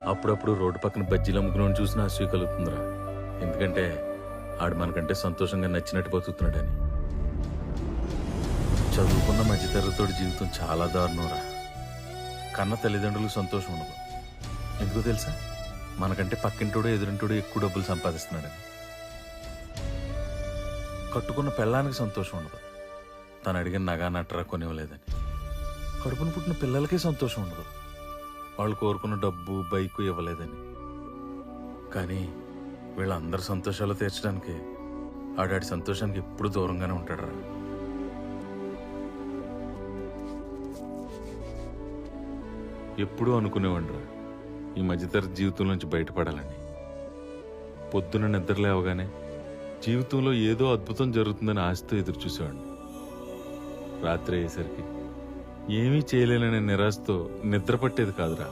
అప్పుడప్పుడు రోడ్డు పక్కన బజ్జీలు అమ్ముకుని చూసిన అసూయ కలుగుతుందిరా. ఎందుకంటే ఆడు మనకంటే సంతోషంగా నచ్చినట్టు బతుకుతున్నాడని. చదువుకున్న మధ్యతరగతోడి జీవితం చాలా దారుణంరా. కన్న తల్లిదండ్రులకు సంతోషం ఉండదు. ఎందుకో తెలుసా? మనకంటే పక్కింటోడు ఎదురింటోడు ఎక్కువ డబ్బులు సంపాదిస్తున్నాడని. కట్టుకున్న పెళ్ళానికి సంతోషం ఉండదు. తను అడిగిన నగా నట్రా కొనివ్వలేదని. కడుపును పుట్టిన పిల్లలకే సంతోషం ఉండదు. వాళ్ళు కోరుకున్న డబ్బు బైకు ఇవ్వలేదని. కానీ వీళ్ళందరి సంతోషాలు తీర్చడానికి ఆడాడి సంతోషానికి ఎప్పుడు దూరంగానే ఉంటాడరా. ఎప్పుడూ అనుకునేవాడ్రా ఈ మధ్యతరగతి జీవితం నుంచి బయటపడాలని. పొద్దున నిద్ర లేవగానే జీవితంలో ఏదో అద్భుతం జరుగుతుందని ఆశతో ఎదురు చూసేవాడిని. రాత్రి అయ్యేసరికి ఏమీ చేయలేననే నిరాశతో నిద్ర పట్టేది కాదురా.